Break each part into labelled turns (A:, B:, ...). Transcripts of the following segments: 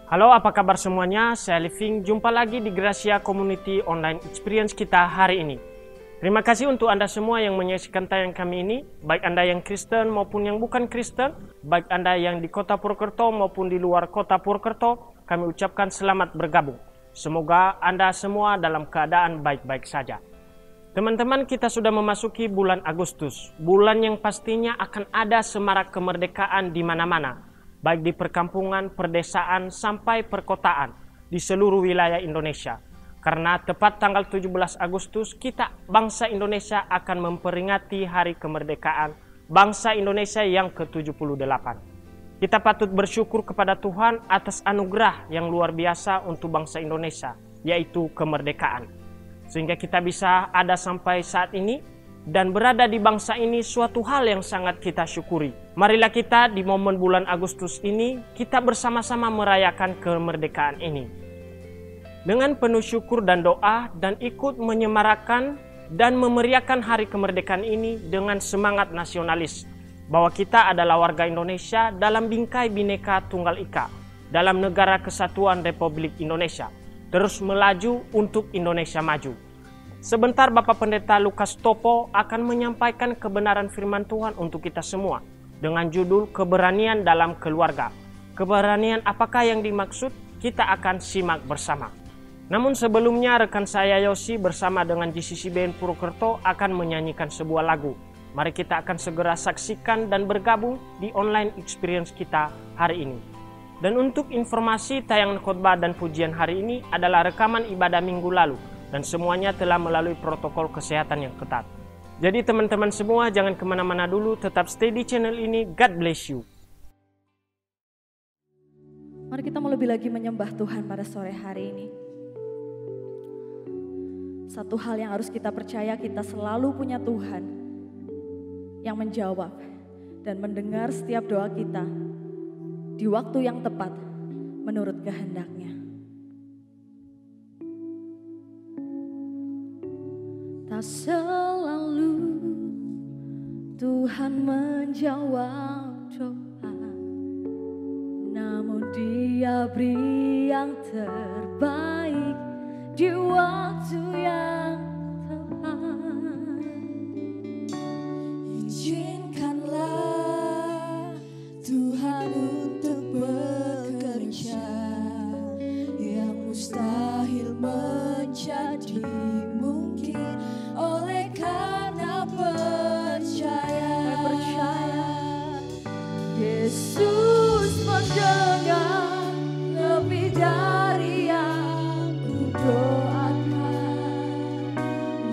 A: Halo, apa kabar semuanya? Saya Living, jumpa lagi di Gracia Community Online Experience kita hari ini. Terima kasih untuk Anda semua yang menyaksikan tayang kami ini, baik Anda yang Kristen maupun yang bukan Kristen, baik Anda yang di kota Purwokerto maupun di luar kota Purwokerto, kami ucapkan selamat bergabung. Semoga Anda semua dalam keadaan baik-baik saja. Teman-teman, kita sudah memasuki bulan Agustus, bulan yang pastinya akan ada semarak kemerdekaan di mana-mana, baik di perkampungan, perdesaan, sampai perkotaan di seluruh wilayah Indonesia. Karena tepat tanggal 17 Agustus, kita bangsa Indonesia akan memperingati Hari Kemerdekaan bangsa Indonesia yang ke-78. Kita patut bersyukur kepada Tuhan atas anugerah yang luar biasa untuk bangsa Indonesia, yaitu kemerdekaan. Sehingga kita bisa ada sampai saat ini dan berada di bangsa ini suatu hal yang sangat kita syukuri. Marilah kita di momen bulan Agustus ini, kita bersama-sama merayakan kemerdekaan ini. Dengan penuh syukur dan doa dan ikut menyemarakan dan memeriahkan hari kemerdekaan ini dengan semangat nasionalis. Bahwa kita adalah warga Indonesia dalam bingkai Bhinneka Tunggal Ika, dalam negara kesatuan Republik Indonesia. Terus melaju untuk Indonesia maju. Sebentar Bapak Pendeta Lukas Topo akan menyampaikan kebenaran firman Tuhan untuk kita semua dengan judul keberanian dalam keluarga. Keberanian apakah yang dimaksud? Kita akan simak bersama. Namun sebelumnya rekan saya Yosi bersama dengan GCC BN Purwokerto akan menyanyikan sebuah lagu. Mari kita akan segera saksikan dan bergabung di online experience kita hari ini. Dan untuk informasi tayangan khotbah dan pujian hari ini adalah rekaman ibadah minggu lalu dan semuanya telah melalui protokol kesehatan yang ketat. Jadi teman-teman semua jangan kemana-mana dulu, tetap stay di channel ini. God bless you.
B: Mari kita mau lebih lagi menyembah Tuhan pada sore hari ini. Satu hal yang harus kita percaya, kita selalu punya Tuhan yang menjawab dan mendengar setiap doa kita di waktu yang tepat menurut kehendaknya. Tak selalu Tuhan menjawab doa, namun Dia beri yang terbaik di waktu yang tepat. Izinkanlah Tuhan untuk bekerja yang mustahil menjadi mungkin oleh karena percaya. Yesus mendengar lebih dari yang kudoakan.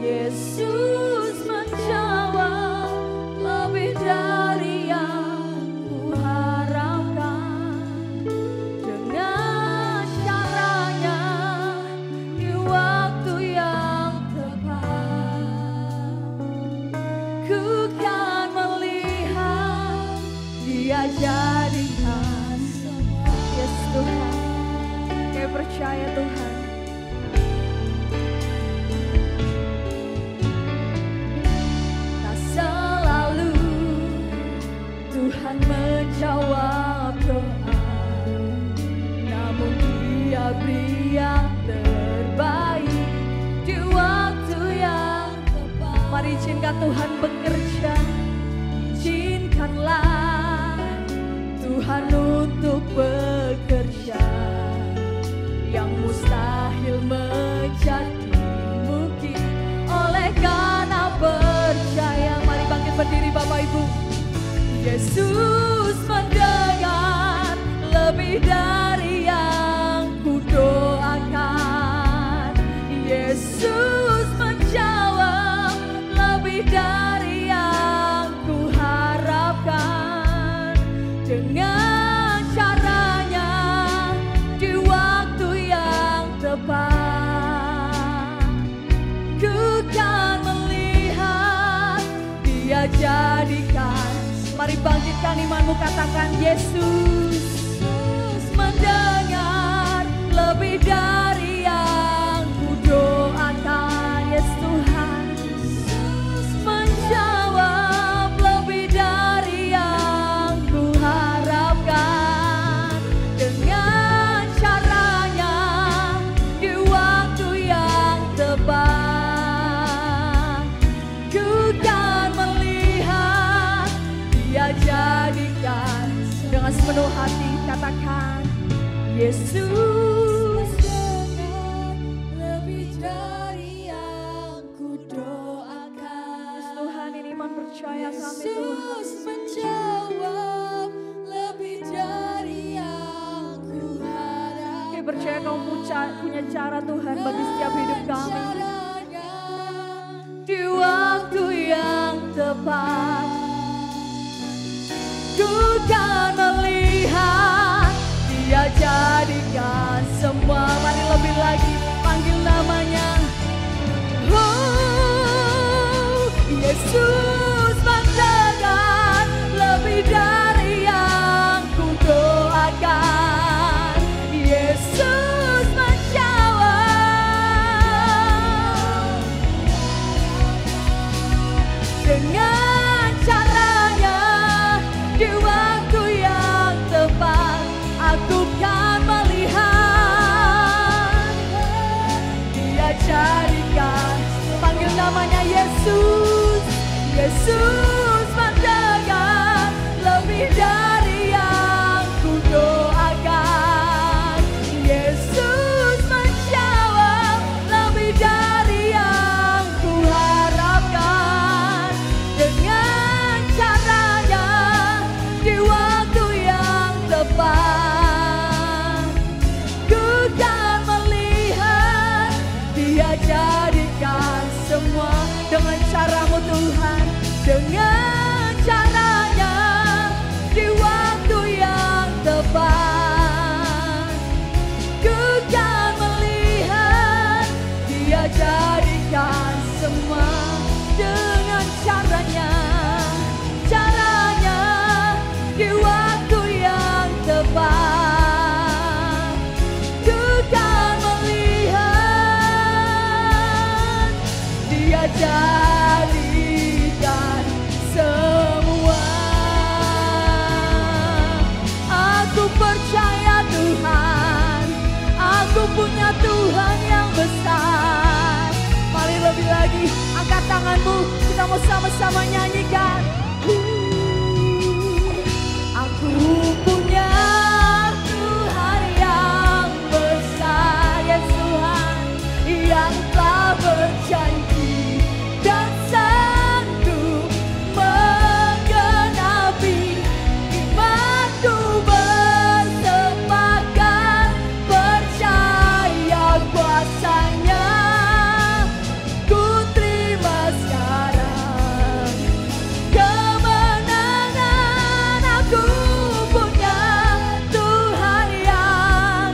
B: Yesus menjawab lebih dari yang kuharapkan. Dengan caranya di waktu yang tepat, ku kan melihat Dia jadikan semua. Yes Tuhan, kami percaya Tuhan. Tak selalu Tuhan menjawab doa, namun Dia beri yang terbaik di waktu yang tepat. Mari izinkan Tuhan bekerja. Izinkanlah Tuhan untuk bekerja yang mustahil menjadi mungkin oleh karena percaya. Mari bangkit berdiri Bapak Ibu. Yesus mendengar lebih dari yang kudoakan. Yesus menjawab lebih dari yang kuharapkan. Dengan caranya di waktu yang tepat, ku kan melihat Dia jadikan. Mari bangkitkan imanmu, katakan Yesus mendengar lebih dari yang kudoakan. Yes Tuhan, menjawab lebih dari yang kuharapkan. Dengan cara dengan sepenuh hati katakan, Yesus dengan lebih dari yang ku doakan. Tuhan, ini iman percaya kami Tuhan. Yesus menjawab lebih dari yang ku harapkan. Kami percaya Kau punya cara Tuhan bagi setiap hidup kami. Di waktu yang tepat, ku kan melihat Dia jadikan semua. Mari lebih lagi panggil namanya. Oh, Yesus mendengar lebih dari yang ku doakan. Yesus menjawab dengan caranya. Di waktu yang tepat aku kan melihat Dia jadikan. Panggil namanya Yesus. Yesus mendengar lebih dari yang ku doakan. Yesus menjawab lebih dari yang ku harapkan. Dengan caranya di waktu yang tepat ku kan melihat Dia jadikan semua. Dengan caramu Tuhan, dengan caranya di waktu yang tepat ku kan melihat Dia jadikan semua. Dengan caranya di waktu yang tepat ku kan melihat Dia jadikan semua. Aku percaya Tuhan, aku punya Tuhan yang besar. Mari lebih lagi angkat tanganmu, kita mau sama-sama nyanyikan. Aku punya Tuhan yang besar, ya Tuhan, yang telah berjanji dan sanggup menggenapi. Imanku bersepakat percaya kuasanya. Ku terima sekarang kemenangan. Aku punya Tuhan yang,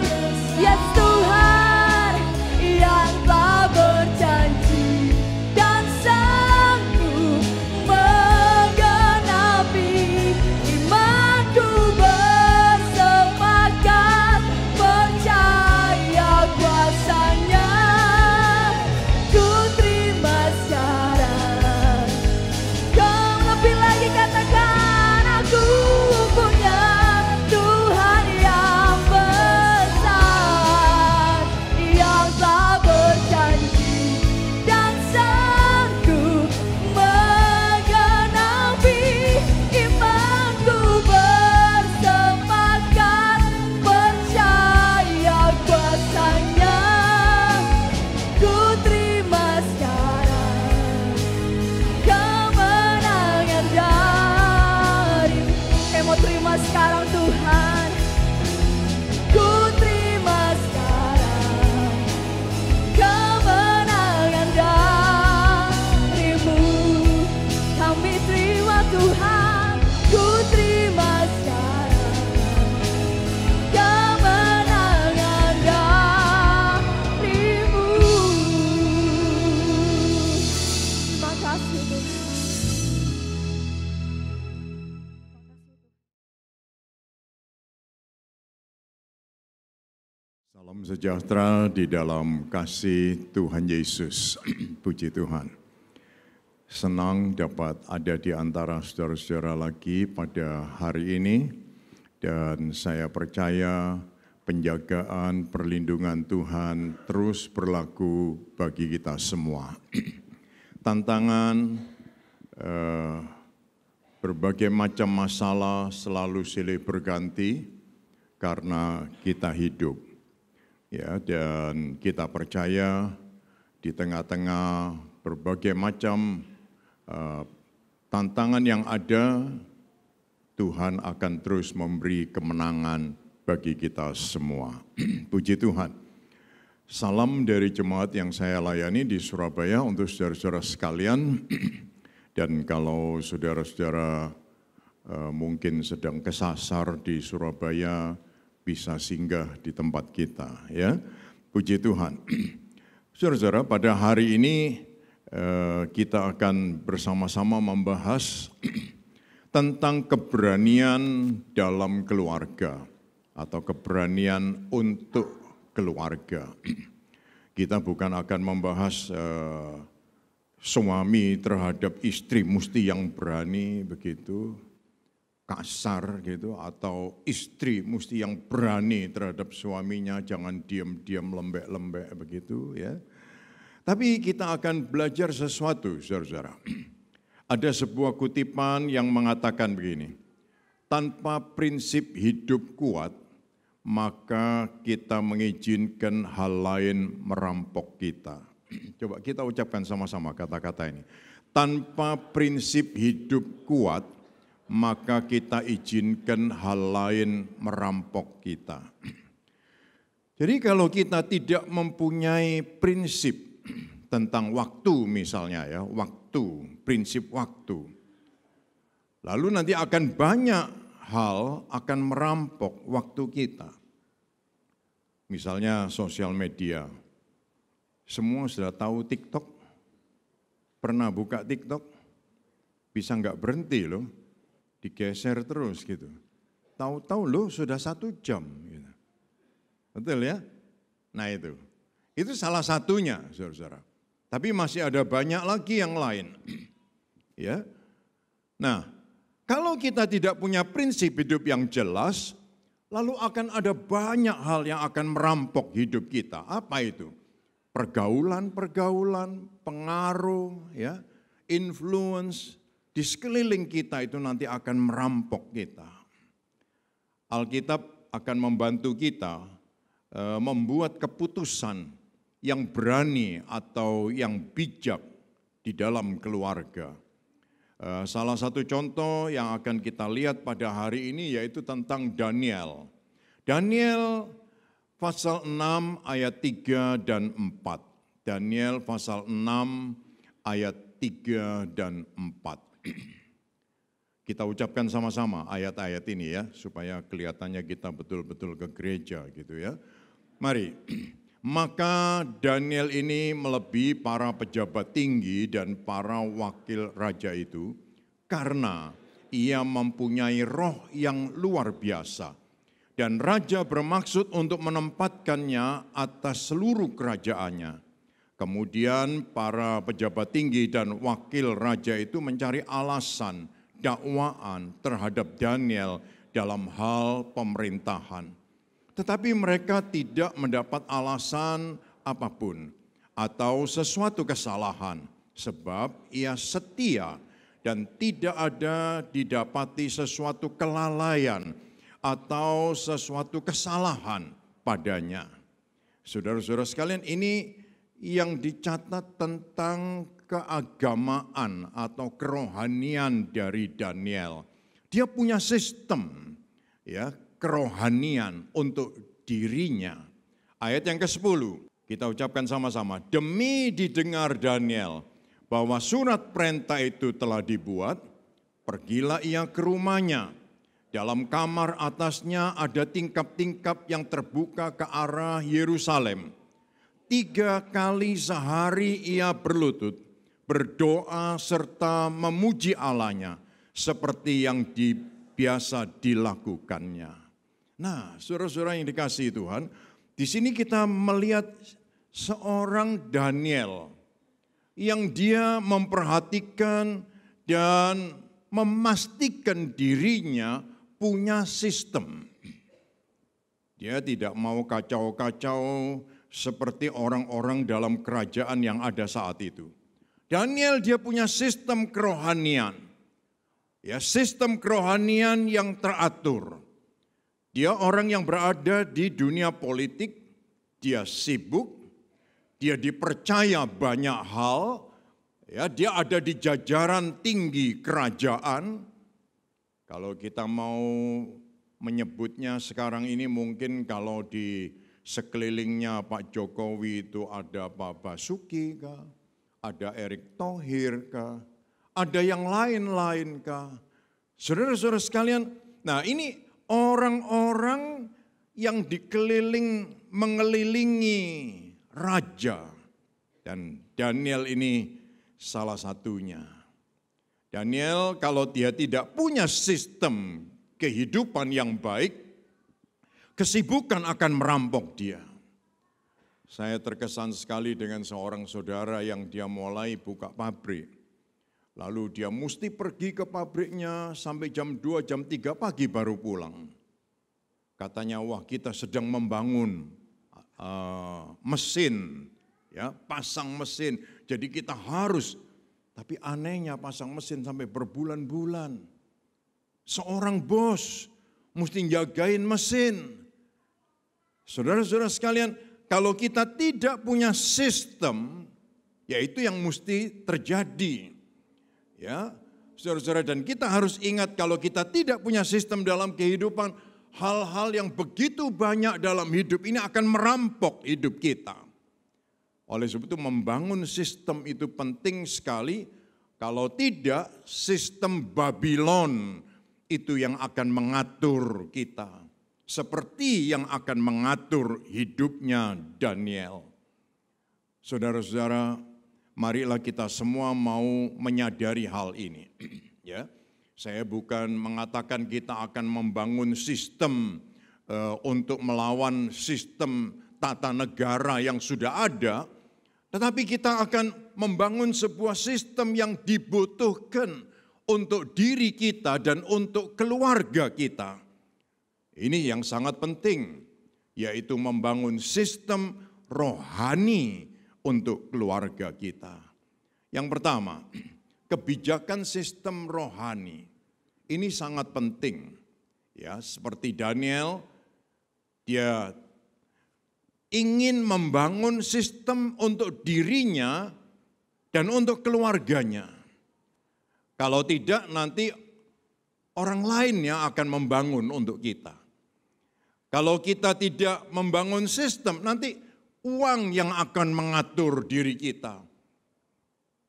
B: yes Tuhan, yang telah berjanji dan sanggup menggenapi. Imanku bersepakat percaya kuasanya. Ku terima sekarang. Kau lebih lagi katakan, aku punya Tuhan yang besar, yang telah berjanji dan sanggup menggenapi. Imanku bersepakat percaya kuasanya. Ku terima sekarang kemenangan dari. Mau terima sekarang Tuhan. Ku terima sekarang kemenangan darimu. Kami terima Tuhan. Ku terima sekarang kemenangan darimu. Terima kasih Tuhan.
C: Salam sejahtera di dalam kasih Tuhan Yesus. Puji Tuhan. Senang dapat ada di antara saudara-saudara lagi pada hari ini. Dan saya percaya penjagaan, perlindungan Tuhan terus berlaku bagi kita semua. Tantangan Berbagai macam masalah selalu silih berganti karena kita hidup. Ya, dan kita percaya di tengah-tengah berbagai macam tantangan yang ada, Tuhan akan terus memberi kemenangan bagi kita semua. Puji Tuhan. Salam dari jemaat yang saya layani di Surabaya untuk saudara-saudara sekalian. Dan kalau saudara-saudara mungkin sedang kesasar di Surabaya, bisa singgah di tempat kita, ya. Puji Tuhan. Saudara-saudara, pada hari ini kita akan bersama-sama membahas tentang keberanian dalam keluarga atau keberanian untuk keluarga. Kita bukan akan membahas suami terhadap istri mesti yang berani begitu, kasar gitu, atau istri mesti yang berani terhadap suaminya, jangan diam-diam lembek-lembek begitu ya. Tapi kita akan belajar sesuatu, saudara-saudara. Ada sebuah kutipan yang mengatakan begini, tanpa prinsip hidup kuat, maka kita mengizinkan hal lain merampok kita. Coba kita ucapkan sama-sama kata-kata ini. Tanpa prinsip hidup kuat, maka kita izinkan hal lain merampok kita. Jadi kalau kita tidak mempunyai prinsip tentang waktu misalnya ya, waktu, prinsip waktu. Lalu nanti akan banyak hal akan merampok waktu kita. Misalnya sosial media. Semua sudah tahu TikTok, pernah buka TikTok, bisa nggak berhenti loh, digeser terus gitu. Tahu-tahu loh sudah 1 jam. Gitu. Betul ya? Nah itu salah satunya saudara-saudara. Tapi masih ada banyak lagi yang lain. Ya. Nah, kalau kita tidak punya prinsip hidup yang jelas, lalu akan ada banyak hal yang akan merampok hidup kita. Apa itu? Pergaulan-pergaulan, pengaruh, ya, influence di sekeliling kita itu nanti akan merampok kita. Alkitab akan membantu kita membuat keputusan yang berani atau yang bijak di dalam keluarga. Salah satu contoh yang akan kita lihat pada hari ini yaitu tentang Daniel. Daniel pasal 6 ayat 3 dan 4. Daniel pasal 6 ayat 3 dan 4. Kita ucapkan sama-sama ayat-ayat ini ya, supaya kelihatannya kita betul-betul ke gereja gitu ya. Mari. Maka Daniel ini melebihi para pejabat tinggi dan para wakil raja itu karena ia mempunyai roh yang luar biasa. Dan raja bermaksud untuk menempatkannya atas seluruh kerajaannya. Kemudian para pejabat tinggi dan wakil raja itu mencari alasan, dakwaan terhadap Daniel dalam hal pemerintahan. Tetapi mereka tidak mendapat alasan apapun atau sesuatu kesalahan. Sebab ia setia dan tidak ada didapati sesuatu kelalaian atau sesuatu kesalahan padanya. Saudara-saudara sekalian, ini yang dicatat tentang keagamaan atau kerohanian dari Daniel. Dia punya sistem ya, kerohanian untuk dirinya. Ayat yang ke-10, kita ucapkan sama-sama. Demi didengar Daniel bahwa surat perintah itu telah dibuat, pergilah ia ke rumahnya. Dalam kamar atasnya ada tingkap-tingkap yang terbuka ke arah Yerusalem. 3 kali sehari ia berlutut, berdoa serta memuji Allahnya seperti yang biasa dilakukannya. Nah, saudara-saudara yang dikasihi Tuhan, di sini kita melihat seorang Daniel yang dia memperhatikan dan memastikan dirinya punya sistem. Dia tidak mau kacau-kacau seperti orang-orang dalam kerajaan yang ada saat itu. Daniel dia punya sistem kerohanian. Ya, sistem kerohanian yang teratur. Dia orang yang berada di dunia politik, dia sibuk, dia dipercaya banyak hal, ya, dia ada di jajaran tinggi kerajaan. Kalau kita mau menyebutnya sekarang ini mungkin kalau di sekelilingnya Pak Jokowi itu ada Pak Basuki kah, ada Erick Thohir kah, ada yang lain-lain kah. Saudara-saudara sekalian, nah ini orang-orang yang mengelilingi raja. Dan Daniel ini salah satunya. Daniel kalau dia tidak punya sistem kehidupan yang baik, kesibukan akan merampok dia. Saya terkesan sekali dengan seorang saudara yang dia mulai buka pabrik. Lalu dia mesti pergi ke pabriknya sampai jam 2, jam 3 pagi baru pulang. Katanya, wah kita sedang membangun mesin, ya pasang mesin. Jadi kita harus, tapi anehnya pasang mesin sampai berbulan-bulan. Seorang bos mesti jagain mesin. Saudara-saudara sekalian, kalau kita tidak punya sistem, yaitu yang mesti terjadi. Ya, saudara-saudara, dan kita harus ingat kalau kita tidak punya sistem dalam kehidupan, hal-hal yang begitu banyak dalam hidup ini akan merampok hidup kita. Oleh sebab itu membangun sistem itu penting sekali, kalau tidak sistem Babylon itu yang akan mengatur kita. Seperti yang akan mengatur hidupnya Daniel. Saudara-saudara, marilah kita semua mau menyadari hal ini. Ya, saya bukan mengatakan kita akan membangun sistem untuk melawan sistem tata negara yang sudah ada, tetapi kita akan membangun sebuah sistem yang dibutuhkan untuk diri kita dan untuk keluarga kita. Ini yang sangat penting, yaitu membangun sistem rohani untuk keluarga kita. Yang pertama, kebijakan sistem rohani. Ini sangat penting. Ya, seperti Daniel, dia ingin membangun sistem untuk dirinya dan untuk keluarganya. Kalau tidak, nanti orang lain yang akan membangun untuk kita. Kalau kita tidak membangun sistem, nanti uang yang akan mengatur diri kita.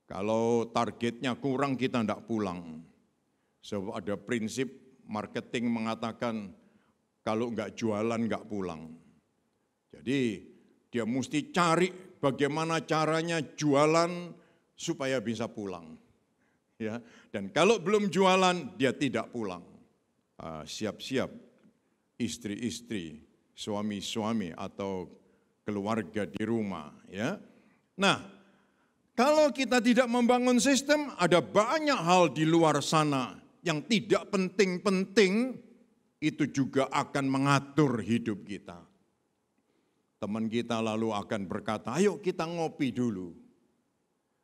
C: Kalau targetnya kurang, kita tidak pulang. Sebab ada prinsip marketing mengatakan, kalau enggak jualan, enggak pulang. Jadi dia mesti cari bagaimana caranya jualan supaya bisa pulang. Ya, dan kalau belum jualan, dia tidak pulang. Siap-siap istri-istri, suami-suami atau keluarga di rumah. Ya. Nah, kalau kita tidak membangun sistem, ada banyak hal di luar sana yang tidak penting-penting, itu juga akan mengatur hidup kita. Teman kita lalu akan berkata, ayo kita ngopi dulu.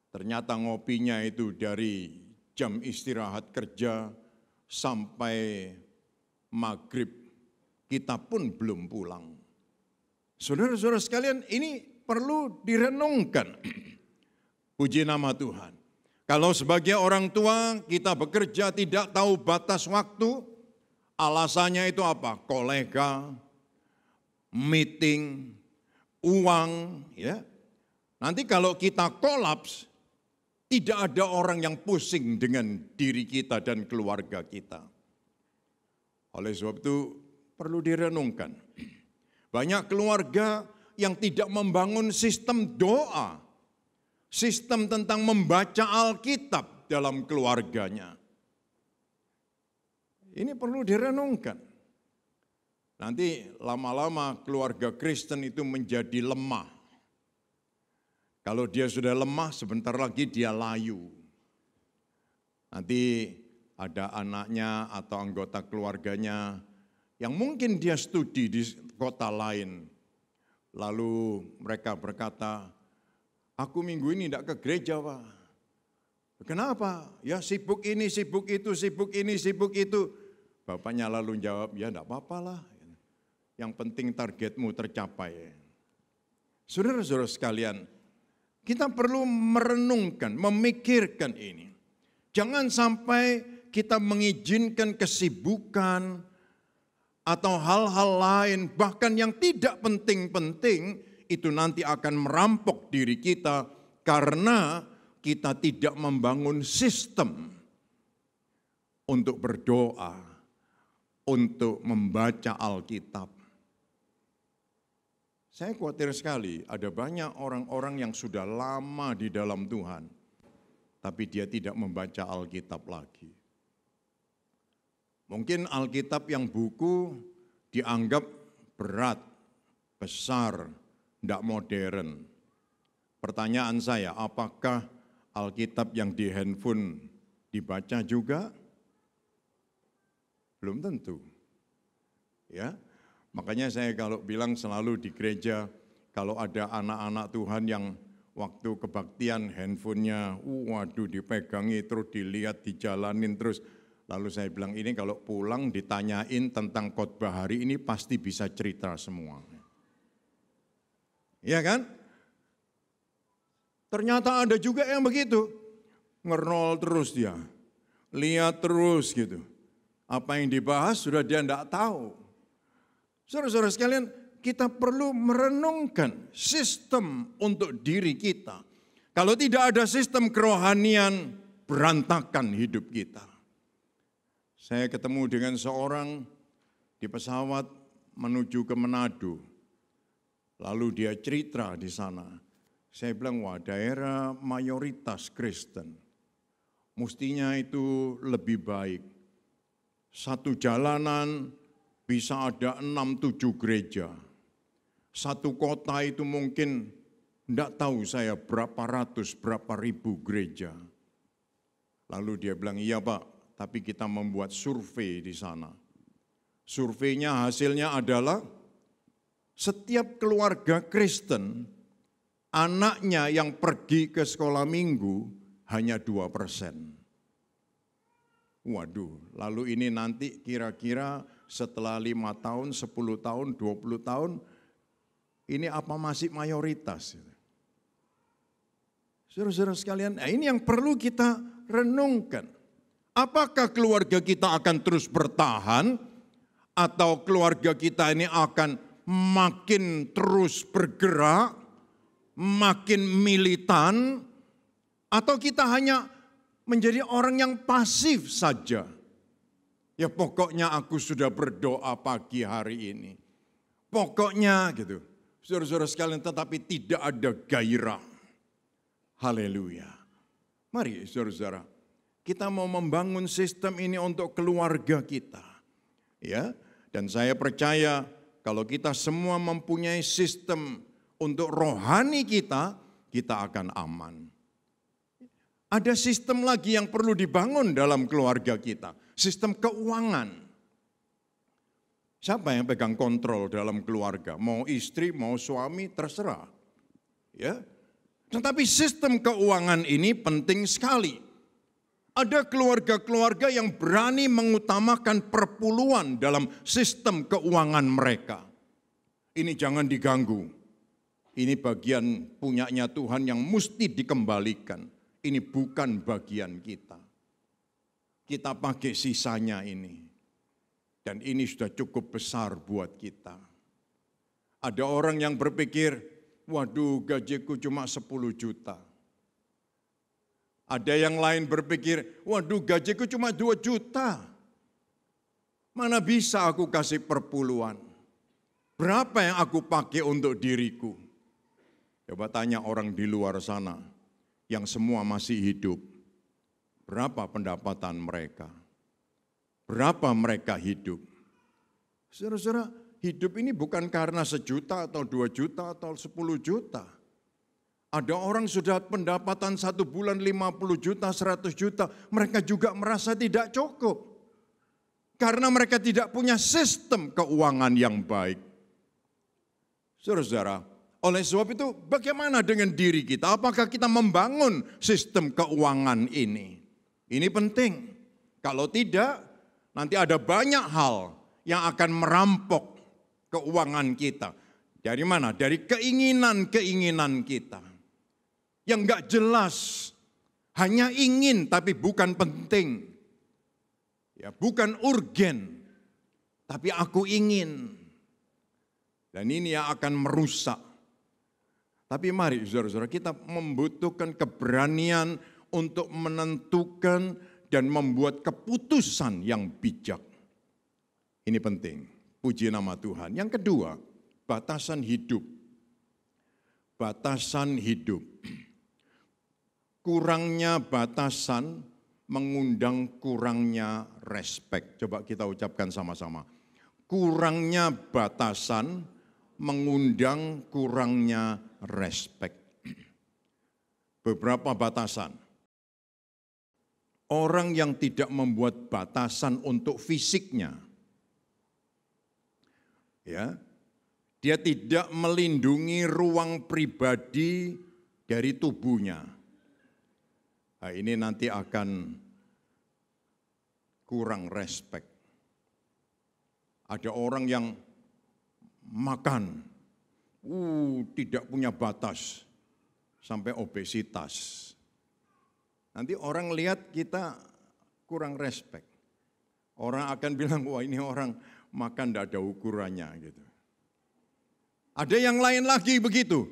C: Ternyata ngopinya itu dari jam istirahat kerja sampai maghrib, kita pun belum pulang. Saudara-saudara sekalian, ini perlu direnungkan. Puji nama Tuhan. Kalau sebagai orang tua kita bekerja tidak tahu batas waktu, alasannya itu apa? Kolega, meeting, uang, ya. Nanti kalau kita kolaps, tidak ada orang yang pusing dengan diri kita dan keluarga kita. Oleh sebab itu perlu direnungkan. Banyak keluarga yang tidak membangun sistem doa, sistem tentang membaca Alkitab dalam keluarganya. Ini perlu direnungkan. Nanti lama-lama keluarga Kristen itu menjadi lemah. Kalau dia sudah lemah, sebentar lagi dia layu. Nanti ada anaknya atau anggota keluarganya yang mungkin dia studi di kota lain. Lalu mereka berkata, aku minggu ini tidak ke gereja, Pak. Kenapa? Ya sibuk ini, sibuk itu, sibuk ini, sibuk itu. Bapaknya lalu jawab, ya enggak apa-apalah. Yang penting targetmu tercapai. Saudara-saudara sekalian, kita perlu merenungkan, memikirkan ini. Jangan sampai kita mengizinkan kesibukan atau hal-hal lain, bahkan yang tidak penting-penting, itu nanti akan merampok diri kita karena kita tidak membangun sistem untuk berdoa, untuk membaca Alkitab. Saya khawatir sekali ada banyak orang-orang yang sudah lama di dalam Tuhan, tapi dia tidak membaca Alkitab lagi. Mungkin Alkitab yang buku dianggap berat, besar, tidak modern. Pertanyaan saya, apakah Alkitab yang di handphone dibaca juga? Belum tentu. Ya, makanya saya kalau bilang selalu di gereja, kalau ada anak-anak Tuhan yang waktu kebaktian handphonenya, waduh dipegangi terus dilihat, dijalanin terus. Lalu saya bilang ini kalau pulang ditanyain tentang khotbah hari ini pasti bisa cerita semua. Iya kan? Ternyata ada juga yang begitu, ngerol terus dia, lihat terus gitu. Apa yang dibahas sudah dia tidak tahu. Saudara-saudara sekalian, kita perlu merenungkan sistem untuk diri kita. Kalau tidak ada sistem kerohanian, berantakan hidup kita. Saya ketemu dengan seorang di pesawat menuju ke Manado. Lalu dia cerita di sana. Saya bilang, wah daerah mayoritas Kristen. Mestinya itu lebih baik. Satu jalanan bisa ada 6-7 gereja. Satu kota itu mungkin, enggak tahu saya berapa ratus, berapa ribu gereja. Lalu dia bilang, iya Pak, tapi kita membuat survei di sana. Surveinya hasilnya adalah setiap keluarga Kristen, anaknya yang pergi ke sekolah minggu hanya 2%. Waduh, lalu ini nanti kira-kira setelah 5 tahun, 10 tahun, 20 tahun, ini apa masih mayoritas? Saudara-saudara sekalian, ini yang perlu kita renungkan. Apakah keluarga kita akan terus bertahan atau keluarga kita ini akan makin terus bergerak, makin militan, atau kita hanya menjadi orang yang pasif saja. Ya pokoknya aku sudah berdoa pagi hari ini. Pokoknya gitu. Saudara-saudara sekalian, tetapi tidak ada gairah. Haleluya. Mari saudara-saudara, kita mau membangun sistem ini untuk keluarga kita. Ya, dan saya percaya kalau kita semua mempunyai sistem untuk rohani kita, kita akan aman. Ada sistem lagi yang perlu dibangun dalam keluarga kita, sistem keuangan. Siapa yang pegang kontrol dalam keluarga? Mau istri, mau suami, terserah. Ya. Tetapi sistem keuangan ini penting sekali. Ada keluarga-keluarga yang berani mengutamakan perpuluhan dalam sistem keuangan mereka. Ini jangan diganggu. Ini bagian punyanya Tuhan yang mesti dikembalikan. Ini bukan bagian kita. Kita pakai sisanya ini. Dan ini sudah cukup besar buat kita. Ada orang yang berpikir, waduh gajiku cuma 10 juta. Ada yang lain berpikir, waduh gajiku cuma 2 juta. Mana bisa aku kasih perpuluhan? Berapa yang aku pakai untuk diriku? Coba tanya orang di luar sana yang semua masih hidup. Berapa pendapatan mereka? Berapa mereka hidup? Saudara-saudara, hidup ini bukan karena 1 juta atau 2 juta atau 10 juta. Ada orang sudah pendapatan 1 bulan 50 juta, 100 juta. Mereka juga merasa tidak cukup. Karena mereka tidak punya sistem keuangan yang baik. Saudara-saudara, Oleh sebab itu bagaimana dengan diri kita? Apakah kita membangun sistem keuangan ini? Ini penting. Kalau tidak, nanti ada banyak hal yang akan merampok keuangan kita. Dari mana? Dari keinginan-keinginan kita. Yang enggak jelas, hanya ingin tapi bukan penting. Ya, bukan urgen, tapi aku ingin. Dan ini yang akan merusak. Tapi mari saudara-saudara, kita membutuhkan keberanian untuk menentukan dan membuat keputusan yang bijak. Ini penting, puji nama Tuhan. Yang kedua, batasan hidup. Batasan hidup. Kurangnya batasan mengundang kurangnya respek. Coba kita ucapkan sama-sama. Kurangnya batasan mengundang kurangnya respek. Beberapa batasan. Orang yang tidak membuat batasan untuk fisiknya, ya, dia tidak melindungi ruang pribadi dari tubuhnya. Nah, ini nanti akan kurang respek. Ada orang yang makan, tidak punya batas, sampai obesitas. Nanti orang lihat kita kurang respek. Orang akan bilang, wah ini orang makan tidak ada ukurannya. Gitu. Ada yang lain lagi begitu.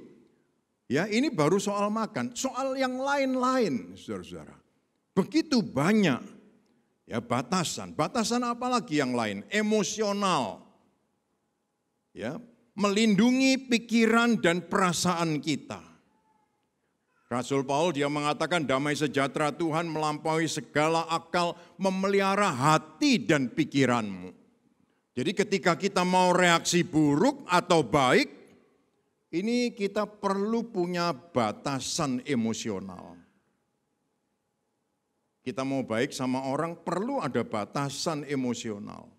C: Ya, ini baru soal makan. Soal yang lain-lain, saudara-saudara. Begitu banyak ya batasan. Batasan apa lagi yang lain? Emosional. Ya, melindungi pikiran dan perasaan kita. Rasul Paul dia mengatakan damai sejahtera Tuhan melampaui segala akal, memelihara hati dan pikiranmu. Jadi ketika kita mau reaksi buruk atau baik, ini kita perlu punya batasan emosional. Kita mau baik sama orang perlu ada batasan emosional.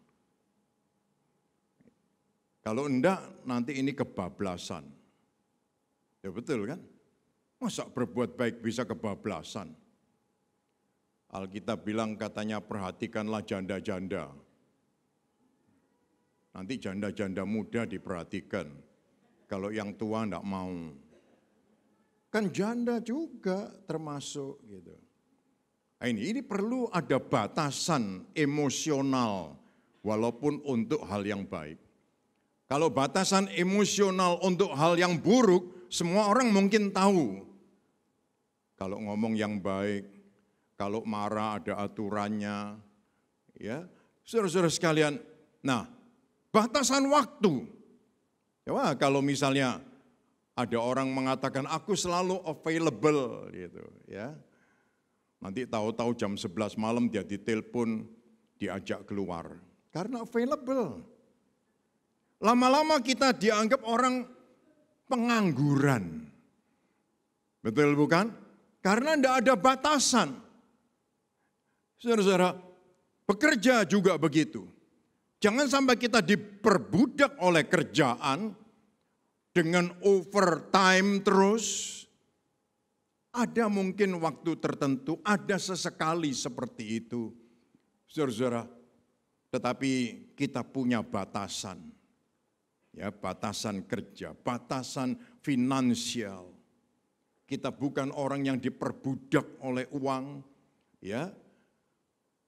C: Kalau enggak nanti ini kebablasan. Ya betul kan? Masa berbuat baik bisa kebablasan? Alkitab bilang katanya perhatikanlah janda-janda. Nanti janda-janda muda diperhatikan. Kalau yang tua enggak mau. Kan janda juga termasuk gitu. Nah, ini perlu ada batasan emosional walaupun untuk hal yang baik. Kalau batasan emosional untuk hal yang buruk, semua orang mungkin tahu. Kalau ngomong yang baik, kalau marah ada aturannya, ya, saudara-saudara sekalian. Nah, batasan waktu. Ya, kalau misalnya ada orang mengatakan aku selalu available, gitu, ya. Nanti tahu-tahu jam 11 malam dia ditelepon, diajak keluar, karena available. Lama-lama kita dianggap orang pengangguran. Betul bukan? Karena tidak ada batasan. Saudara-saudara, bekerja juga begitu. Jangan sampai kita diperbudak oleh kerjaan dengan overtime terus. Ada mungkin waktu tertentu, ada sesekali seperti itu. Saudara-saudara, tetapi kita punya batasan. Ya, batasan kerja, batasan finansial. Kita bukan orang yang diperbudak oleh uang, ya,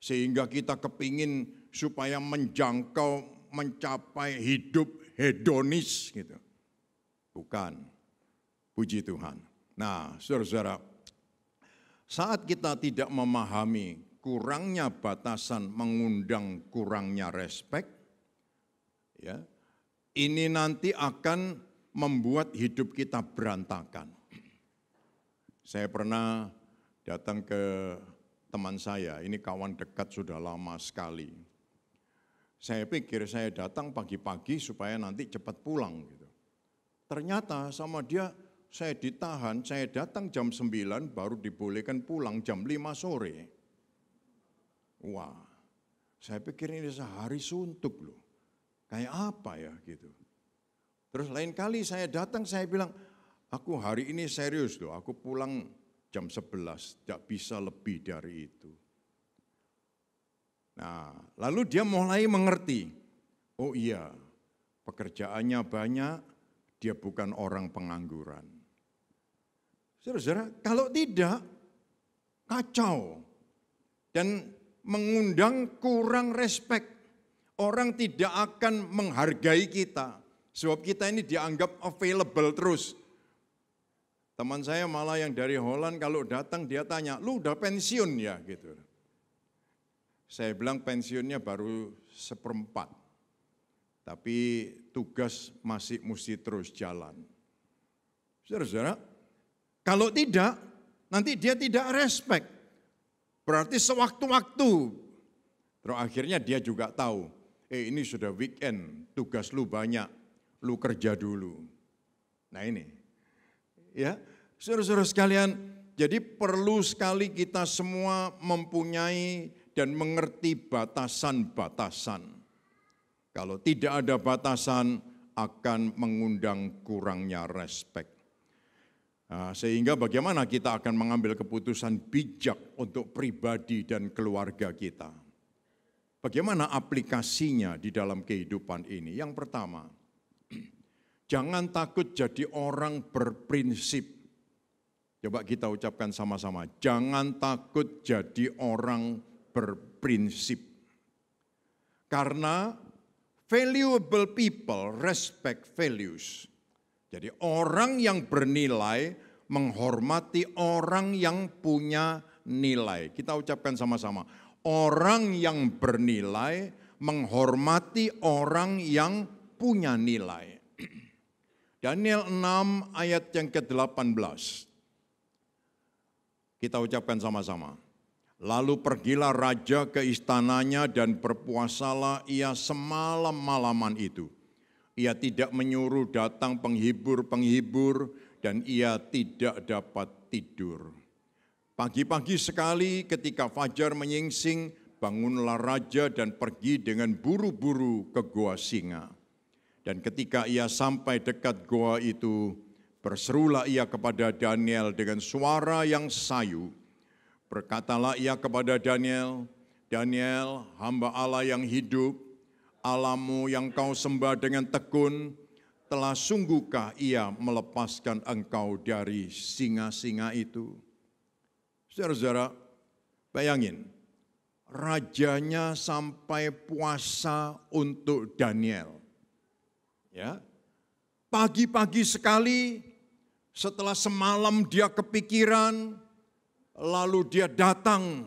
C: sehingga kita kepingin supaya menjangkau, mencapai hidup hedonis, gitu. Bukan, puji Tuhan. Nah, saudara-saudara, saat kita tidak memahami kurangnya batasan mengundang kurangnya respek, ya, ini nanti akan membuat hidup kita berantakan. Saya pernah datang ke teman saya, ini kawan dekat sudah lama sekali. Saya pikir saya datang pagi-pagi supaya nanti cepat pulang. Gitu. Ternyata sama dia saya ditahan, saya datang jam 9 baru dibolehkan pulang jam 5 sore. Wah, saya pikir ini sehari suntuk loh. Kayak apa ya gitu. Terus lain kali saya datang, saya bilang, aku hari ini serius loh, aku pulang jam 11, tidak bisa lebih dari itu. Nah, lalu dia mulai mengerti, oh iya, pekerjaannya banyak, dia bukan orang pengangguran. Saudara-saudara, kalau tidak, kacau. Dan mengundang kurang respek. Orang tidak akan menghargai kita. Sebab kita ini dianggap available terus. Teman saya malah yang dari Holland kalau datang dia tanya, lu udah pensiun ya? Gitu. Saya bilang pensiunnya baru 1/4. Tapi tugas masih mesti terus jalan. Saudara-saudara, kalau tidak, nanti dia tidak respect. Berarti sewaktu-waktu. Terus akhirnya dia juga tahu, ini sudah weekend, tugas lu banyak. Lu kerja dulu. Nah ini, ya, saudara-saudara sekalian, jadi perlu sekali kita semua mempunyai dan mengerti batasan-batasan. Kalau tidak ada batasan, akan mengundang kurangnya respek. Nah, sehingga bagaimana kita akan mengambil keputusan bijak untuk pribadi dan keluarga kita. Bagaimana aplikasinya di dalam kehidupan ini? Yang pertama, jangan takut jadi orang berprinsip. Coba kita ucapkan sama-sama, jangan takut jadi orang berprinsip. Karena valuable people respect values. Jadi orang yang bernilai menghormati orang yang punya nilai. Kita ucapkan sama-sama, orang yang bernilai menghormati orang yang punya nilai. Daniel 6 ayat yang ke-18. Kita ucapkan sama-sama. Lalu pergilah raja ke istananya dan berpuasalah ia semalam-malaman itu. Ia tidak menyuruh datang penghibur-penghibur dan ia tidak dapat tidur. Pagi-pagi sekali ketika fajar menyingsing, bangunlah raja dan pergi dengan buru-buru ke gua singa. Dan ketika ia sampai dekat goa itu, berserulah ia kepada Daniel dengan suara yang sayu. Berkatalah ia kepada Daniel, Daniel, hamba Allah yang hidup, Allahmu yang kau sembah dengan tekun, telah sungguhkah ia melepaskan engkau dari singa-singa itu? Saudara-saudara, bayangin, rajanya sampai puasa untuk Daniel. Ya, pagi-pagi sekali setelah semalam dia kepikiran, lalu dia datang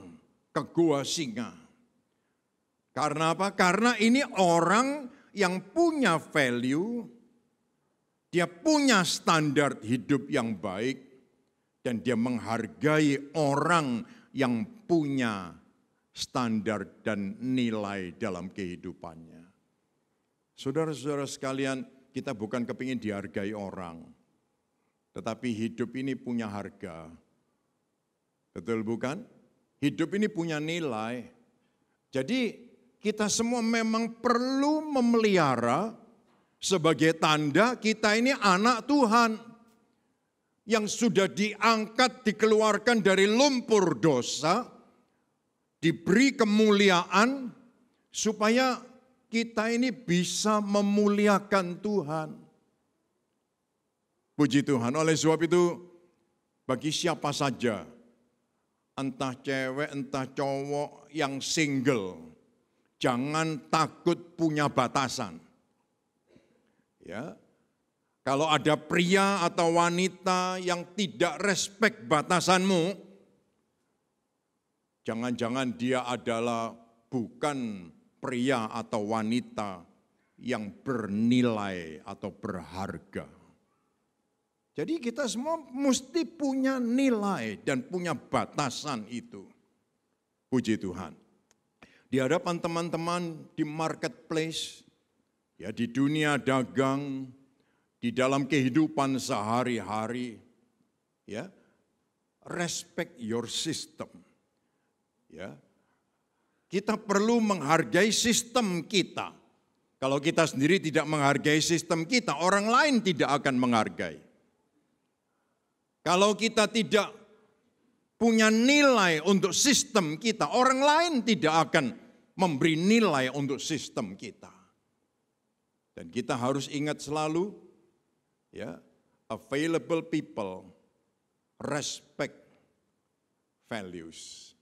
C: ke gua singa. Karena apa? Karena ini orang yang punya value, dia punya standar hidup yang baik, dan dia menghargai orang yang punya standar dan nilai dalam kehidupannya. Saudara-saudara sekalian, kita bukan kepingin dihargai orang, tetapi hidup ini punya harga. Betul bukan? Hidup ini punya nilai. Jadi kita semua memang perlu memelihara sebagai tanda kita ini anak Tuhan yang sudah diangkat, dikeluarkan dari lumpur dosa, diberi kemuliaan supaya kita ini bisa memuliakan Tuhan. Puji Tuhan, oleh sebab itu bagi siapa saja, entah cewek, entah cowok yang single, jangan takut punya batasan. Ya, kalau ada pria atau wanita yang tidak respek batasanmu, jangan-jangan dia adalah bukan pria atau wanita yang bernilai atau berharga. Jadi kita semua mesti punya nilai dan punya batasan itu. Puji Tuhan. Di hadapan teman-teman di marketplace, ya di dunia dagang, di dalam kehidupan sehari-hari, ya, respect your system. Ya. Kita perlu menghargai sistem kita. Kalau kita sendiri tidak menghargai sistem kita, orang lain tidak akan menghargai. Kalau kita tidak punya nilai untuk sistem kita, orang lain tidak akan memberi nilai untuk sistem kita. Dan kita harus ingat selalu, ya, available people respect values.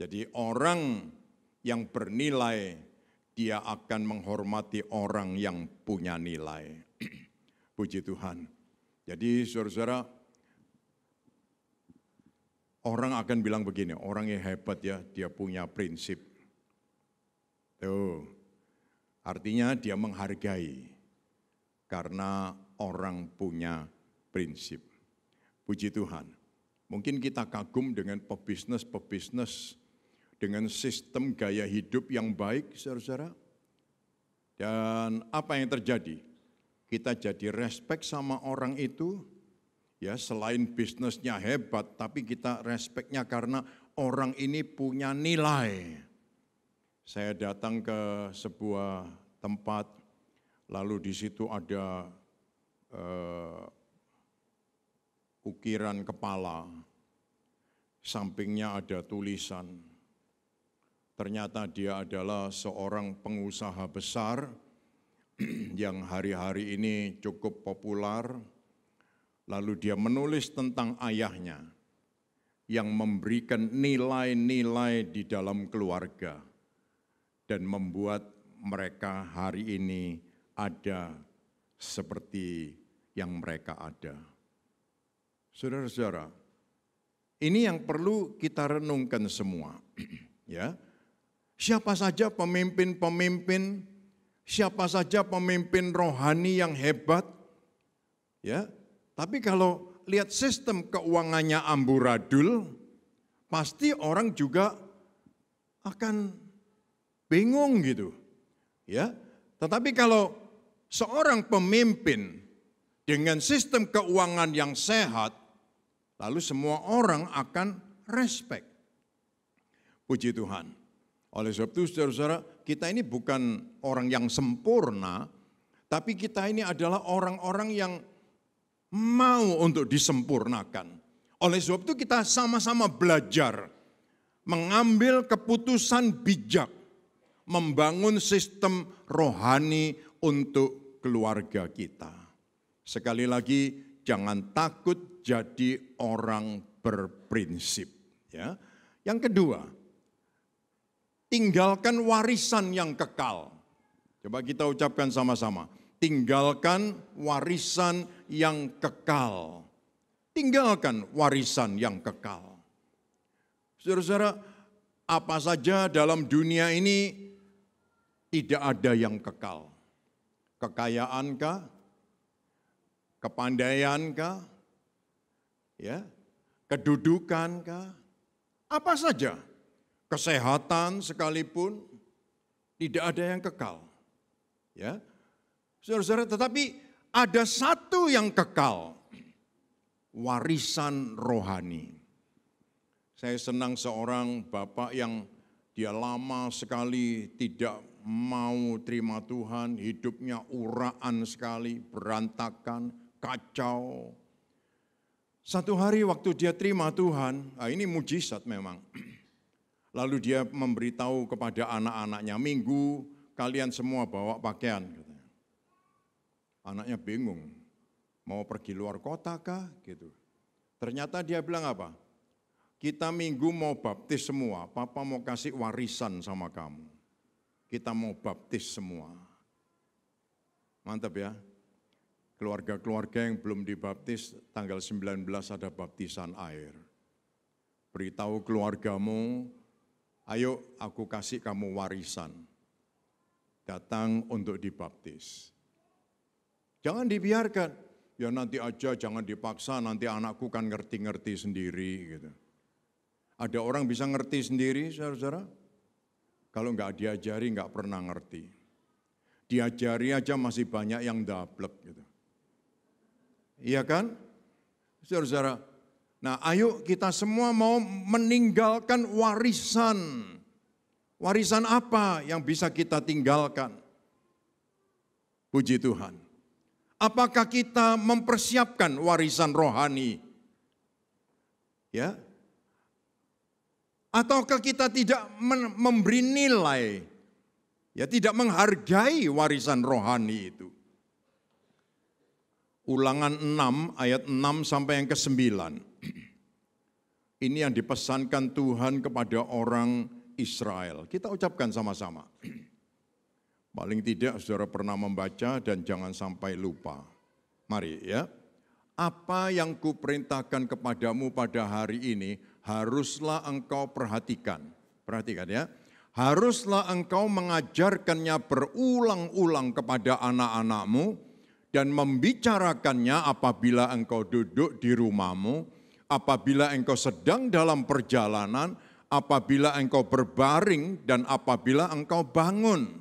C: Jadi orang yang bernilai, dia akan menghormati orang yang punya nilai. Puji Tuhan. Jadi saudara-saudara, orang akan bilang begini, orang yang hebat ya, dia punya prinsip. Tuh, artinya dia menghargai karena orang punya prinsip. Puji Tuhan. Mungkin kita kagum dengan pebisnis dengan sistem gaya hidup yang baik, saudara-saudara. Dan apa yang terjadi? Kita jadi respect sama orang itu, ya selain bisnisnya hebat, tapi kita respectnya karena orang ini punya nilai. Saya datang ke sebuah tempat, lalu di situ ada ukiran kepala, sampingnya ada tulisan. Ternyata dia adalah seorang pengusaha besar yang hari-hari ini cukup populer. Lalu dia menulis tentang ayahnya yang memberikan nilai-nilai di dalam keluarga dan membuat mereka hari ini ada seperti yang mereka ada. Saudara-saudara, ini yang perlu kita renungkan semua, ya. Siapa saja pemimpin-pemimpin, siapa saja pemimpin rohani yang hebat, ya. Tapi kalau lihat sistem keuangannya amburadul, pasti orang juga akan bingung gitu, ya. Tetapi kalau seorang pemimpin dengan sistem keuangan yang sehat, lalu semua orang akan respect. Puji Tuhan. Oleh sebab itu saudara-saudara, kita ini bukan orang yang sempurna, tapi kita ini adalah orang-orang yang mau untuk disempurnakan. Oleh sebab itu kita sama-sama belajar, mengambil keputusan bijak, membangun sistem rohani untuk keluarga kita. Sekali lagi, jangan takut jadi orang berprinsip. Ya. Yang kedua, tinggalkan warisan yang kekal. Coba kita ucapkan sama-sama. Tinggalkan warisan yang kekal. Tinggalkan warisan yang kekal. Saudara-saudara, apa saja dalam dunia ini tidak ada yang kekal. Kekayaankah? Kepandaiankah? Ya, kedudukankah? Apa saja? Kesehatan sekalipun tidak ada yang kekal. Ya. Saudara-saudara, tetapi ada satu yang kekal. Warisan rohani. Saya senang seorang bapak yang dia lama sekali tidak mau terima Tuhan, hidupnya uraan sekali, berantakan, kacau. Satu hari waktu dia terima Tuhan, ini mujizat memang. Lalu dia memberitahu kepada anak-anaknya, minggu kalian semua bawa pakaian. Katanya. Anaknya bingung, mau pergi luar kota kah? Gitu. Ternyata dia bilang apa? Kita minggu mau baptis semua, papa mau kasih warisan sama kamu. Kita mau baptis semua. Mantap ya. Keluarga-keluarga yang belum dibaptis, tanggal 19 ada baptisan air. Beritahu keluargamu, ayo aku kasih kamu warisan, datang untuk dibaptis. Jangan dibiarkan, ya nanti aja jangan dipaksa, nanti anakku kan ngerti-ngerti sendiri. Gitu. Ada orang bisa ngerti sendiri, saudara-saudara? Kalau nggak diajari nggak pernah ngerti. Diajari aja masih banyak yang dablek gitu. Iya kan? Saudara-saudara, nah, ayo kita semua mau meninggalkan warisan. Warisan apa yang bisa kita tinggalkan? Puji Tuhan. Apakah kita mempersiapkan warisan rohani? Ya. Ataukah kita tidak memberi nilai, ya, tidak menghargai warisan rohani itu? Ulangan 6 ayat 6 sampai yang ke-9. Ini yang dipesankan Tuhan kepada orang Israel. Kita ucapkan sama-sama. Paling tidak saudara pernah membaca dan jangan sampai lupa. Mari ya. Apa yang kuperintahkan kepadamu pada hari ini haruslah engkau perhatikan. Perhatikan ya. Haruslah engkau mengajarkannya berulang-ulang kepada anak-anakmu dan membicarakannya apabila engkau duduk di rumahmu, apabila engkau sedang dalam perjalanan, apabila engkau berbaring dan apabila engkau bangun.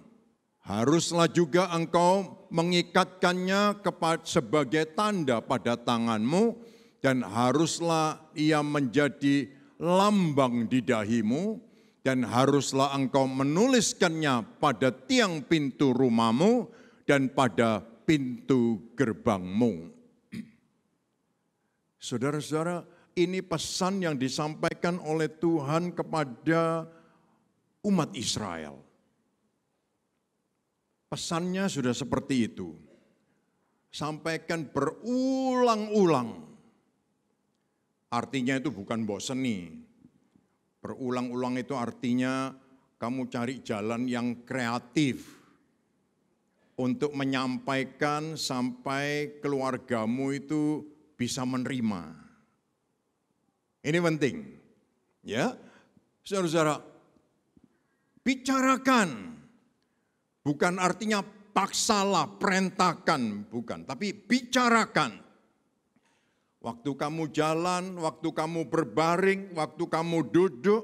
C: Haruslah juga engkau mengikatkannya sebagai tanda pada tanganmu dan haruslah ia menjadi lambang di dahimu dan haruslah engkau menuliskannya pada tiang pintu rumahmu dan pada pintu gerbangmu. Saudara-saudara, ini pesan yang disampaikan oleh Tuhan kepada umat Israel. Pesannya sudah seperti itu. Sampaikan berulang-ulang. Artinya itu bukan boseni. Berulang-ulang itu artinya kamu cari jalan yang kreatif untuk menyampaikan sampai keluargamu itu bisa menerima. Ini penting. Ya. Saudara-saudara, bicarakan. Bukan artinya paksalah, perintahkan, bukan. Tapi bicarakan. Waktu kamu jalan, waktu kamu berbaring, waktu kamu duduk.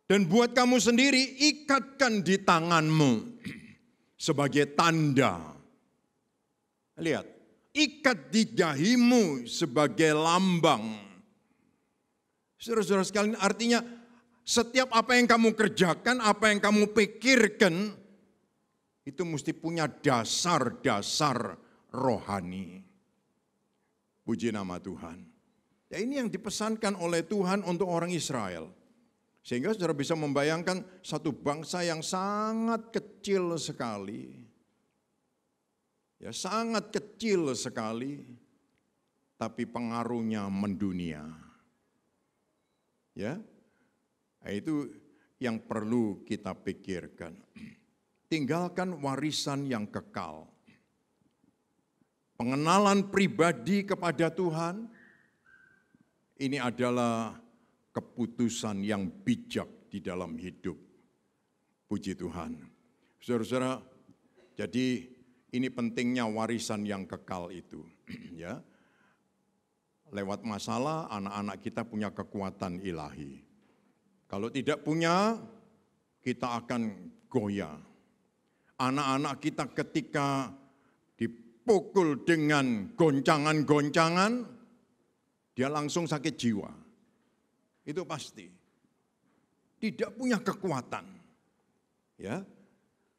C: Dan buat kamu sendiri, ikatkan di tanganmu sebagai tanda. Lihat, ikat di dahimu sebagai lambang. Saudara-saudara sekalian, artinya setiap apa yang kamu kerjakan, apa yang kamu pikirkan, itu mesti punya dasar-dasar rohani. Puji nama Tuhan. Ya, ini yang dipesankan oleh Tuhan untuk orang Israel. Sehingga saudara bisa membayangkan satu bangsa yang sangat kecil sekali. Ya, sangat kecil sekali. Tapi pengaruhnya mendunia. Ya, itu yang perlu kita pikirkan. Tinggalkan warisan yang kekal. Pengenalan pribadi kepada Tuhan, ini adalah keputusan yang bijak di dalam hidup. Puji Tuhan. Saudara-saudara, jadi ini pentingnya warisan yang kekal itu. Ya. Lewat masalah, anak-anak kita punya kekuatan ilahi. Kalau tidak punya, kita akan goyah. Anak-anak kita ketika dipukul dengan goncangan-goncangan, dia langsung sakit jiwa. Itu pasti. Tidak punya kekuatan. Ya,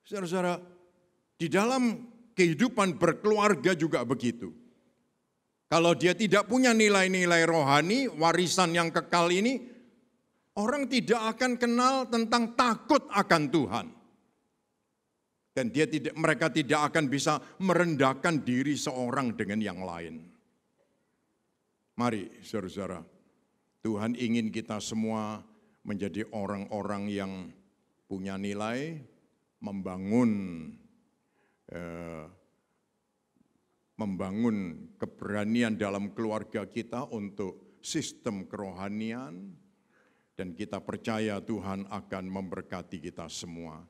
C: saudara-saudara, di dalam kehidupan berkeluarga juga begitu. Kalau dia tidak punya nilai-nilai rohani, warisan yang kekal ini, orang tidak akan kenal tentang takut akan Tuhan. Dan mereka tidak akan bisa merendahkan diri seorang dengan yang lain. Mari saudara-saudara, Tuhan ingin kita semua menjadi orang-orang yang punya nilai, membangun keberanian dalam keluarga kita untuk sistem kerohanian, dan kita percaya Tuhan akan memberkati kita semua.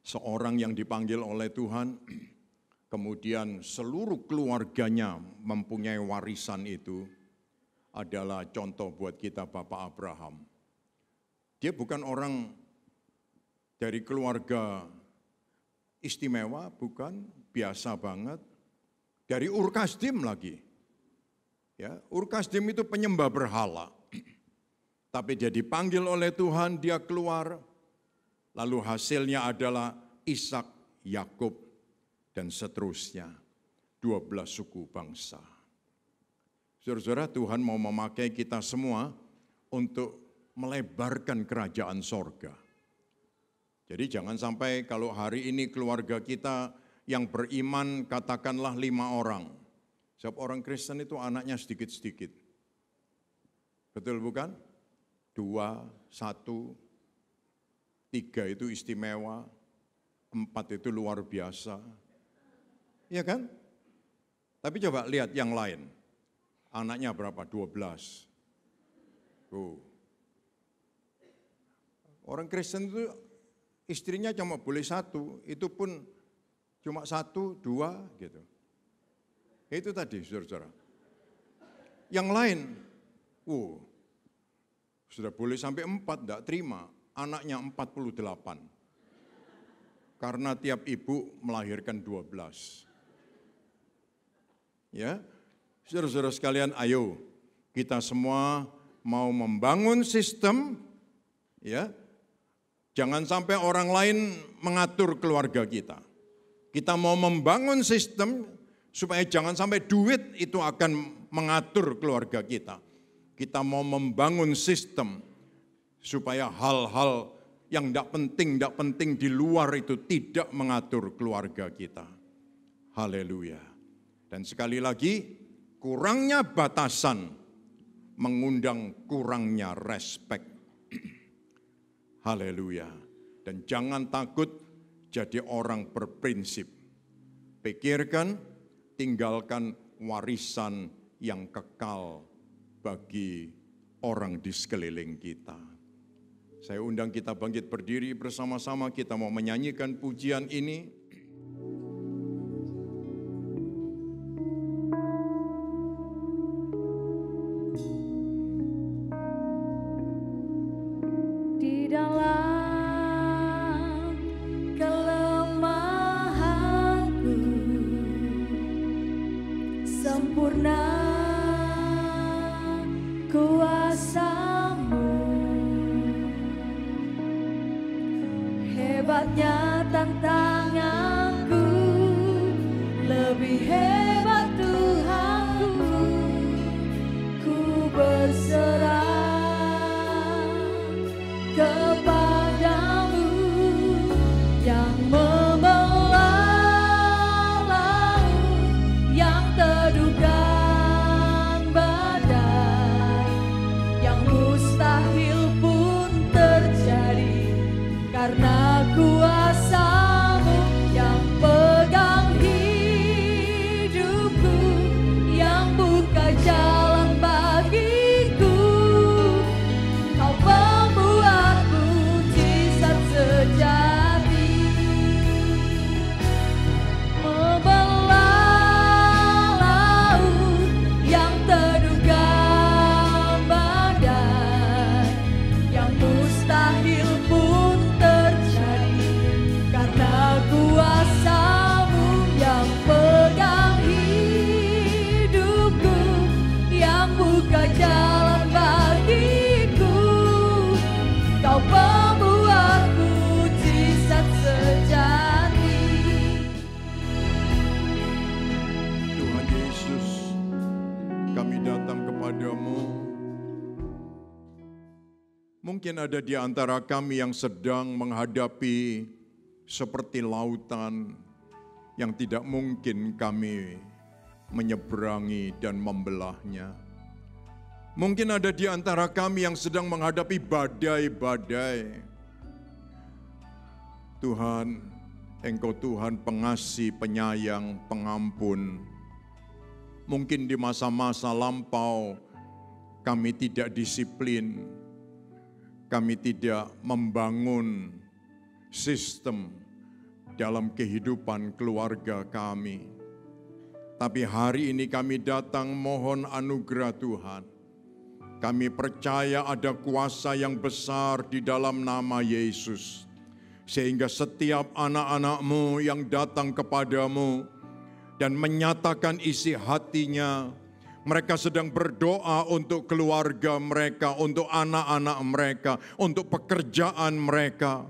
C: Seorang yang dipanggil oleh Tuhan, kemudian seluruh keluarganya mempunyai warisan itu, adalah contoh buat kita Bapak Abraham. Dia bukan orang dari keluarga istimewa, bukan, biasa banget. Dari Ur Kasdim lagi. Ya, Ur Kasdim itu penyembah berhala. Tapi dia dipanggil oleh Tuhan, dia keluar. Lalu hasilnya adalah Ishak, Yakub, dan seterusnya. 12 suku bangsa. Saudara-saudara, Tuhan mau memakai kita semua untuk melebarkan kerajaan sorga. Jadi jangan sampai kalau hari ini keluarga kita yang beriman katakanlah 5 orang. Sebab orang Kristen itu anaknya sedikit-sedikit. Betul bukan? 2, 1, 3 itu istimewa, 4 itu luar biasa. Iya kan? Tapi coba lihat yang lain. Anaknya berapa? 12. Orang Kristen itu istrinya cuma boleh 1, itu pun cuma 1, 2 gitu. Itu tadi saudara-saudara. Yang lain, sudah boleh sampai 4, tidak terima. Anaknya 48. Karena tiap ibu melahirkan 12. Ya, saudara-saudara sekalian, ayo kita semua mau membangun sistem, ya. Jangan sampai orang lain mengatur keluarga kita. Kita mau membangun sistem supaya jangan sampai duit itu akan mengatur keluarga kita. Kita mau membangun sistem supaya hal-hal yang tidak penting di luar itu tidak mengatur keluarga kita. Haleluya. Dan sekali lagi, kurangnya batasan mengundang kurangnya respek. Haleluya. Dan jangan takut jadi orang berprinsip. Pikirkan, tinggalkan warisan yang kekal bagi orang di sekeliling kita. Saya undang kita bangkit berdiri bersama-sama, kita mau menyanyikan pujian ini. Mungkin ada di antara kami yang sedang menghadapi seperti lautan yang tidak mungkin kami menyeberangi dan membelahnya. Mungkin ada di antara kami yang sedang menghadapi badai-badai. Tuhan, Engkau Tuhan pengasih, penyayang, pengampun. Mungkin di masa-masa lampau kami tidak disiplin. Kami tidak membangun sistem dalam kehidupan keluarga kami. Tapi hari ini kami datang mohon anugerah Tuhan. Kami percaya ada kuasa yang besar di dalam nama Yesus. Sehingga setiap anak-anak-Mu yang datang kepadamu dan menyatakan isi hatinya, mereka sedang berdoa untuk keluarga mereka, untuk anak-anak mereka, untuk pekerjaan mereka.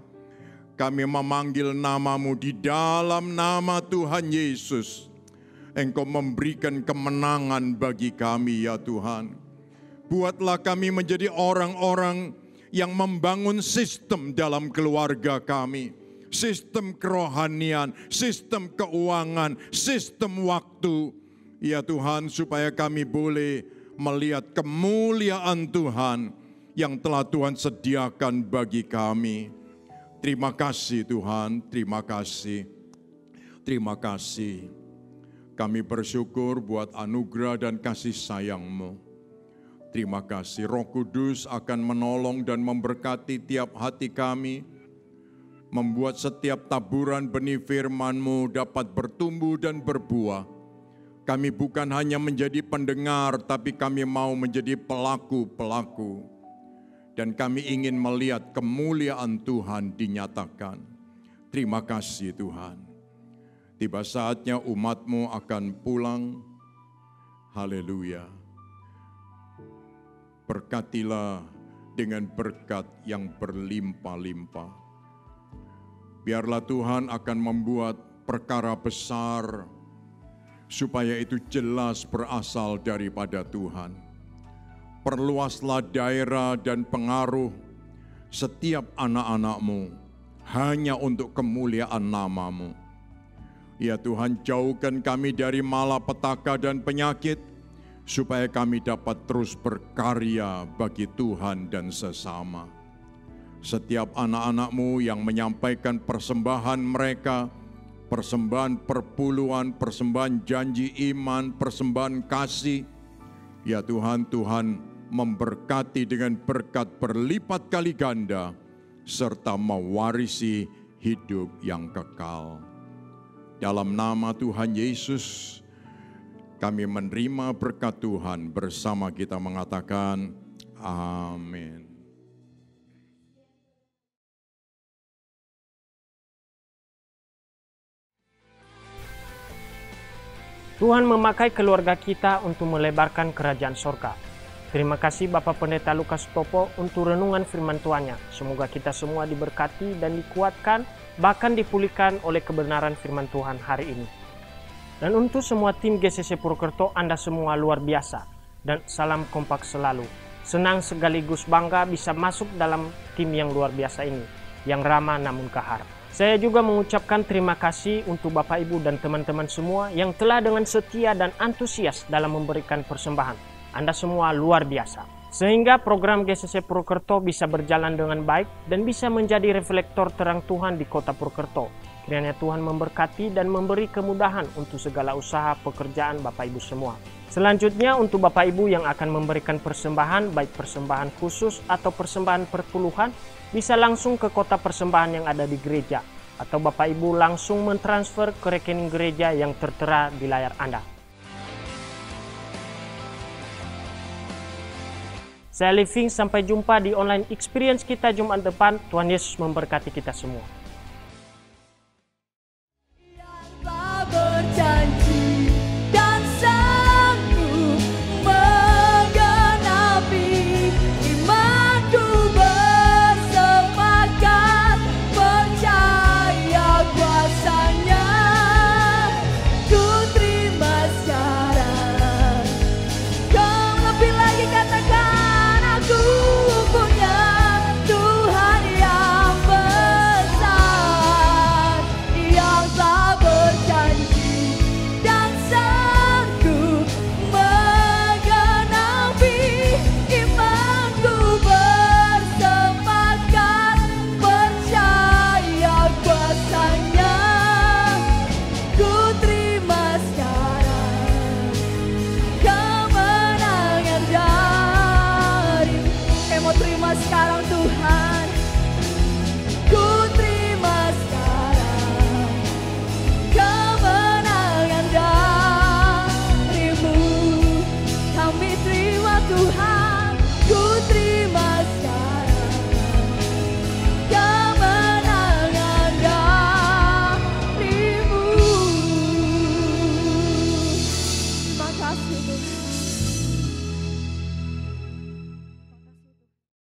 C: kami memanggil nama-Mu di dalam nama Tuhan Yesus. Engkau memberikan kemenangan bagi kami ya Tuhan. Buatlah kami menjadi orang-orang yang membangun sistem dalam keluarga kami. Sistem kerohanian, sistem keuangan, sistem waktu. Ya Tuhan, supaya kami boleh melihat kemuliaan Tuhan yang telah Tuhan sediakan bagi kami. Terima kasih Tuhan, terima kasih. Terima kasih. Kami bersyukur buat anugerah dan kasih sayang-Mu. Terima kasih Roh Kudus akan menolong dan memberkati tiap hati kami, membuat setiap taburan benih firman-Mu dapat bertumbuh dan berbuah. Kami bukan hanya menjadi pendengar, tapi kami mau menjadi pelaku-pelaku. Dan kami ingin melihat kemuliaan Tuhan dinyatakan. Terima kasih Tuhan. Tiba saatnya umat-Mu akan pulang. Haleluya. Berkatilah dengan berkat yang berlimpah-limpah. Biarlah Tuhan akan membuat perkara besar, supaya itu jelas berasal daripada Tuhan. Perluaslah daerah dan pengaruh setiap anak-anak-Mu hanya untuk kemuliaan nama-Mu. Ya Tuhan, jauhkan kami dari malapetaka dan penyakit, supaya kami dapat terus berkarya bagi Tuhan dan sesama. Setiap anak-anak-Mu yang menyampaikan persembahan mereka, persembahan perpuluhan, persembahan janji iman, persembahan kasih, ya Tuhan, Tuhan memberkati dengan berkat berlipat kali ganda, serta mewarisi hidup yang kekal. Dalam nama Tuhan Yesus, kami menerima berkat Tuhan, bersama kita mengatakan, amin.
A: Tuhan memakai keluarga kita untuk melebarkan kerajaan sorga. Terima kasih Bapak Pendeta Lukas Topo untuk renungan firman Tuhan-Nya. Semoga kita semua diberkati dan dikuatkan, bahkan dipulihkan oleh kebenaran firman Tuhan hari ini. Dan untuk semua tim GCC Purwokerto, Anda semua luar biasa. Dan salam kompak selalu. Senang sekaligus bangga bisa masuk dalam tim yang luar biasa ini, yang ramah namun kahar. Saya juga mengucapkan terima kasih untuk Bapak Ibu dan teman-teman semua yang telah dengan setia dan antusias dalam memberikan persembahan. Anda semua luar biasa. Sehingga program GCC Purwokerto bisa berjalan dengan baik dan bisa menjadi reflektor terang Tuhan di kota Purwokerto. Kiranya Tuhan memberkati dan memberi kemudahan untuk segala usaha pekerjaan Bapak Ibu semua. Selanjutnya untuk Bapak Ibu yang akan memberikan persembahan, baik persembahan khusus atau persembahan perpuluhan, bisa langsung ke kota persembahan yang ada di gereja, atau Bapak Ibu langsung mentransfer ke rekening gereja yang tertera di layar Anda. Saya Living, sampai jumpa di online experience kita Jumat depan. Tuhan Yesus memberkati kita semua.